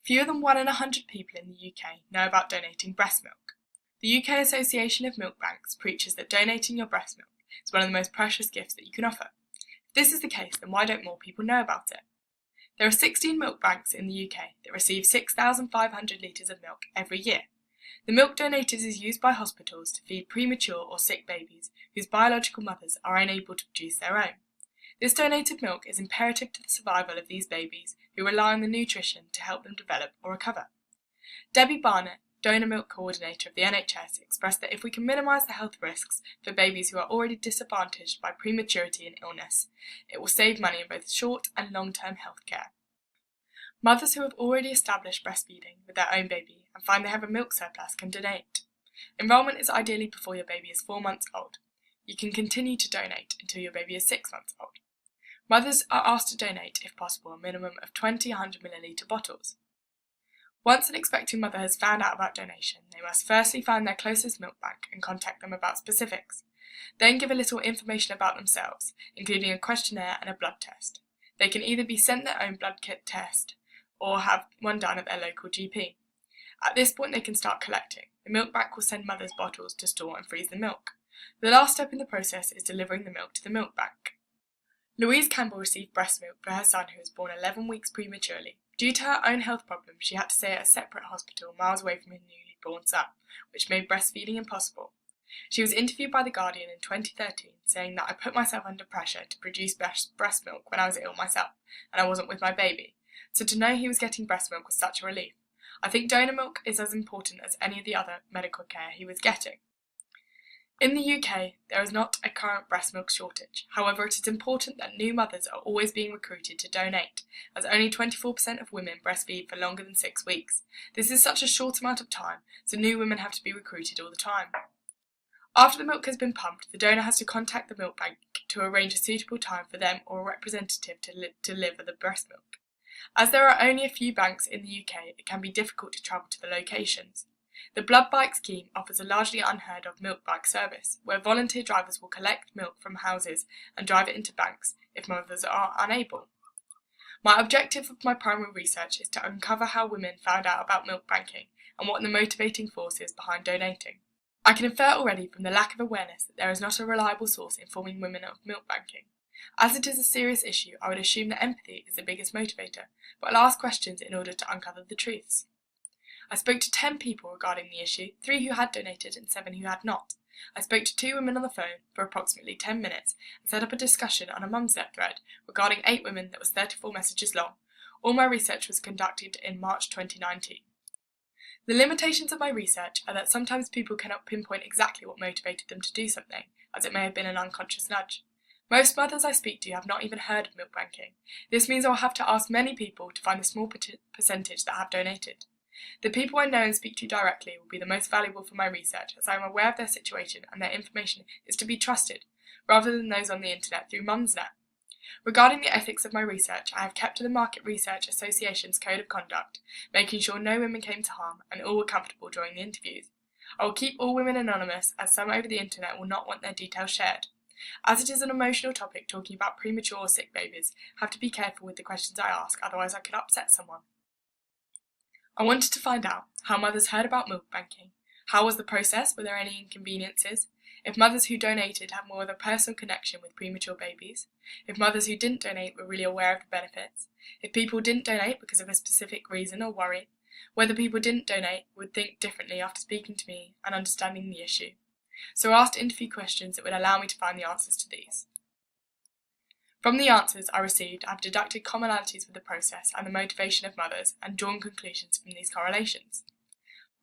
Fewer than 1 in 100 people in the UK know about donating breast milk. The UK Association of Milk Banks preaches that donating your breast milk is one of the most precious gifts that you can offer. If this is the case, then why don't more people know about it? There are 16 milk banks in the UK that receive 6,500 litres of milk every year. The milk donated is used by hospitals to feed premature or sick babies whose biological mothers are unable to produce their own. This donated milk is imperative to the survival of these babies who rely on the nutrition to help them develop or recover. Debbie Barnett, donor milk coordinator of the NHS, expressed that if we can minimise the health risks for babies who are already disadvantaged by prematurity and illness, it will save money in both short and long-term health care. Mothers who have already established breastfeeding with their own baby and find they have a milk surplus can donate. Enrolment is ideally before your baby is 4 months old. You can continue to donate until your baby is 6 months old. Mothers are asked to donate, if possible, a minimum of 20 100ml bottles. Once an expecting mother has found out about donation, they must firstly find their closest milk bank and contact them about specifics. Then give a little information about themselves, including a questionnaire and a blood test. They can either be sent their own blood kit test or have one done at their local GP. At this point they can start collecting. The milk bank will send mothers bottles to store and freeze the milk. The last step in the process is delivering the milk to the milk bank. Louise Campbell received breast milk for her son who was born 11 weeks prematurely. Due to her own health problems, she had to stay at a separate hospital miles away from her newly born son, which made breastfeeding impossible. She was interviewed by The Guardian in 2013, saying that I put myself under pressure to produce breast milk when I was ill myself, and I wasn't with my baby. So to know he was getting breast milk was such a relief. I think donor milk is as important as any of the other medical care he was getting. In the UK, there is not a current breast milk shortage. However, it is important that new mothers are always being recruited to donate, as only 24% of women breastfeed for longer than 6 weeks. This is such a short amount of time, so new women have to be recruited all the time. After the milk has been pumped, the donor has to contact the milk bank to arrange a suitable time for them or a representative to deliver the breast milk. As there are only a few banks in the UK, it can be difficult to travel to the locations. The Blood Bike scheme offers a largely unheard of milk bike service, where volunteer drivers will collect milk from houses and drive it into banks if mothers are unable. My objective of my primary research is to uncover how women found out about milk banking and what the motivating force is behind donating. I can infer already from the lack of awareness that there is not a reliable source informing women of milk banking. As it is a serious issue, I would assume that empathy is the biggest motivator, but I'll ask questions in order to uncover the truths. I spoke to 10 people regarding the issue, 3 who had donated and 7 who had not. I spoke to 2 women on the phone for approximately 10 minutes and set up a discussion on a Mumsnet thread regarding 8 women that was 34 messages long. All my research was conducted in March 2019. The limitations of my research are that sometimes people cannot pinpoint exactly what motivated them to do something, as it may have been an unconscious nudge. Most mothers I speak to have not even heard of milk banking. This means I'll have to ask many people to find the small percentage that have donated. The people I know and speak to directly will be the most valuable for my research, as I am aware of their situation and their information is to be trusted, rather than those on the internet through Mumsnet. Regarding the ethics of my research, I have kept to the Market Research Association's Code of Conduct, making sure no women came to harm and all were comfortable during the interviews. I will keep all women anonymous, as some over the internet will not want their details shared. As it is an emotional topic, talking about premature or sick babies, I have to be careful with the questions I ask, otherwise I could upset someone. I wanted to find out how mothers heard about milk banking. How was the process? Were there any inconveniences? If mothers who donated had more of a personal connection with premature babies. If mothers who didn't donate were really aware of the benefits. If people didn't donate because of a specific reason or worry. Whether people didn't donate would think differently after speaking to me and understanding the issue. So I asked interview questions that would allow me to find the answers to these. From the answers I received, I have deducted commonalities with the process and the motivation of mothers and drawn conclusions from these correlations.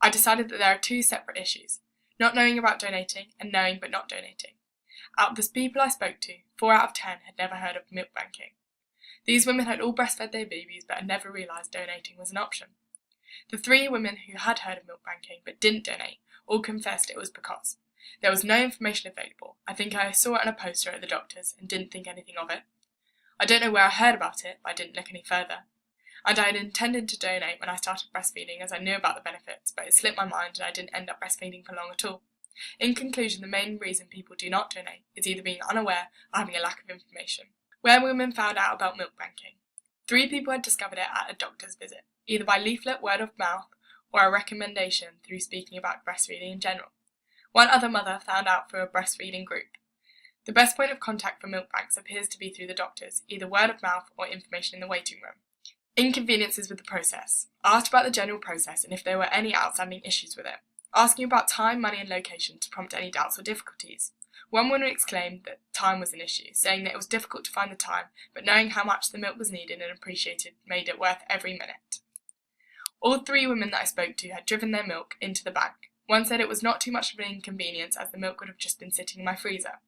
I decided that there are 2 separate issues, not knowing about donating and knowing but not donating. Out of the people I spoke to, 4 out of 10 had never heard of milk banking. These women had all breastfed their babies but had never realised donating was an option. The 3 women who had heard of milk banking but didn't donate all confessed it was because there was no information available. I think I saw it on a poster at the doctor's and didn't think anything of it. I don't know where I heard about it, but I didn't look any further. And I had intended to donate when I started breastfeeding, as I knew about the benefits, but it slipped my mind and I didn't end up breastfeeding for long at all. In conclusion, the main reason people do not donate is either being unaware or having a lack of information. Where women found out about milk banking. 3 people had discovered it at a doctor's visit. either by leaflet, word of mouth, or a recommendation through speaking about breastfeeding in general. One other mother found out through a breastfeeding group. The best point of contact for milk banks appears to be through the doctors, either word of mouth or information in the waiting room. Inconveniences with the process. Asked about the general process and if there were any outstanding issues with it. Asking about time, money and location to prompt any doubts or difficulties. One woman exclaimed that time was an issue, saying that it was difficult to find the time, but knowing how much the milk was needed and appreciated made it worth every minute. All three women that I spoke to had driven their milk into the bank. One said it was not too much of an inconvenience as the milk would have just been sitting in my freezer.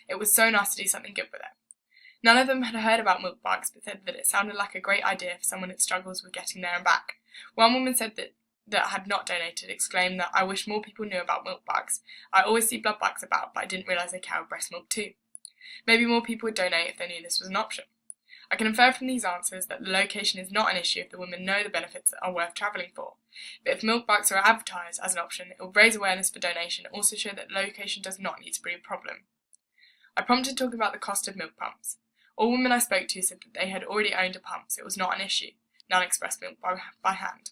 It was so nice to do something good with it. None of them had heard about milk bags, but said that it sounded like a great idea for someone that struggles with getting there and back. One woman said that had not donated exclaimed that I wish more people knew about milk bags. I always see blood bags about, but I didn't realise they carry breast milk too. Maybe more people would donate if they knew this was an option. I can infer from these answers that the location is not an issue if the women know the benefits are worth travelling for. But if milk bags are advertised as an option, it will raise awareness for donation and also show that the location does not need to be a problem. I prompted talk about the cost of milk pumps. All women I spoke to said that they had already owned a pump, so it was not an issue. None expressed milk by hand.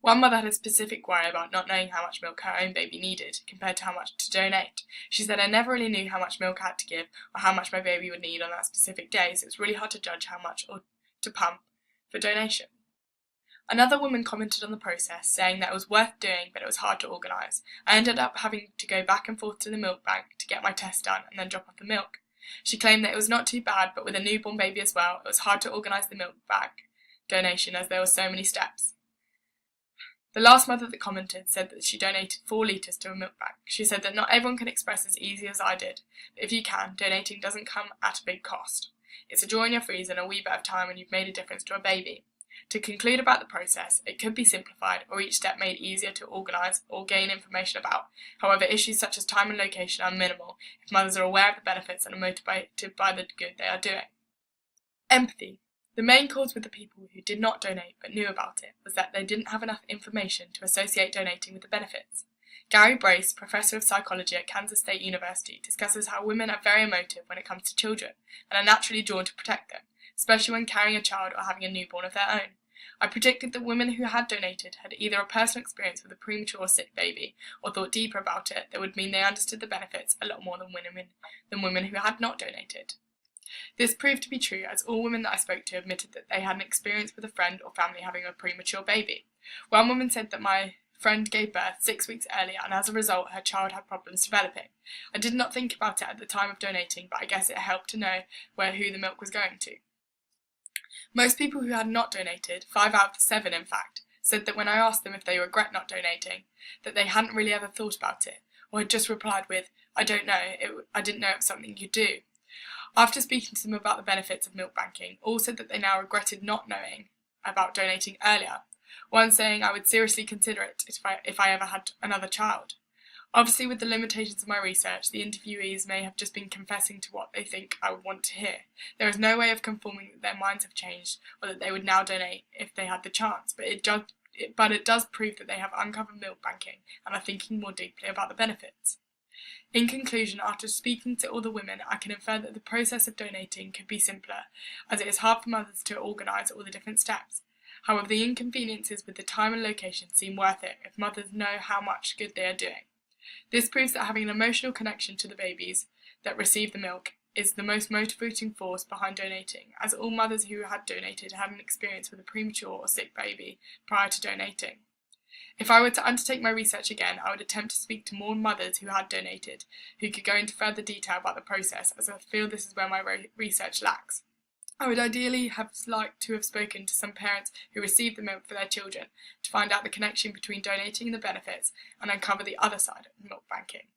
One mother had a specific worry about not knowing how much milk her own baby needed, compared to how much to donate. She said, I never really knew how much milk I had to give, or how much my baby would need on that specific day, so it's really hard to judge how much or to pump for donation. Another woman commented on the process, saying that it was worth doing, but it was hard to organise. I ended up having to go back and forth to the milk bank to get my test done, and then drop off the milk. She claimed that it was not too bad, but with a newborn baby as well, it was hard to organise the milk bag donation as there were so many steps. The last mother that commented said that she donated 4 litres to a milk bank. She said that not everyone can express as easy as I did, but if you can, donating doesn't come at a big cost. It's a joy in your freezer and a wee bit of time when you've made a difference to a baby. To conclude about the process, it could be simplified or each step made easier to organise or gain information about. However, issues such as time and location are minimal if mothers are aware of the benefits and are motivated by the good they are doing. Empathy. The main cause with the people who did not donate but knew about it was that they didn't have enough information to associate donating with the benefits. Gary Brace, Professor of Psychology at Kansas State University, discusses how women are very emotive when it comes to children and are naturally drawn to protect them, especially when carrying a child or having a newborn of their own. I predicted that women who had donated had either a personal experience with a premature or sick baby, or thought deeper about it that would mean they understood the benefits a lot more than women who had not donated. This proved to be true, as all women that I spoke to admitted that they had an experience with a friend or family having a premature baby. One woman said that my friend gave birth 6 weeks earlier, and as a result her child had problems developing. I did not think about it at the time of donating, but I guess it helped to know who the milk was going to. Most people who had not donated, 5 out of 7 in fact, said that when I asked them if they regret not donating, that they hadn't really ever thought about it, or had just replied with, I don't know, I didn't know it was something you do. After speaking to them about the benefits of milk banking, all said that they now regretted not knowing about donating earlier, one saying I would seriously consider it if I ever had another child. Obviously, with the limitations of my research, the interviewees may have just been confessing to what they think I would want to hear. There is no way of confirming that their minds have changed or that they would now donate if they had the chance, but it does prove that they have uncovered milk banking and are thinking more deeply about the benefits. In conclusion, after speaking to all the women, I can infer that the process of donating could be simpler, as it is hard for mothers to organise all the different steps. However, the inconveniences with the time and location seem worth it if mothers know how much good they are doing. This proves that having an emotional connection to the babies that receive the milk is the most motivating force behind donating, as all mothers who had donated had an experience with a premature or sick baby prior to donating. If I were to undertake my research again, I would attempt to speak to more mothers who had donated, who could go into further detail about the process, as I feel this is where my research lacks. I would ideally have liked to have spoken to some parents who received the milk for their children to find out the connection between donating and the benefits and uncover the other side of milk banking.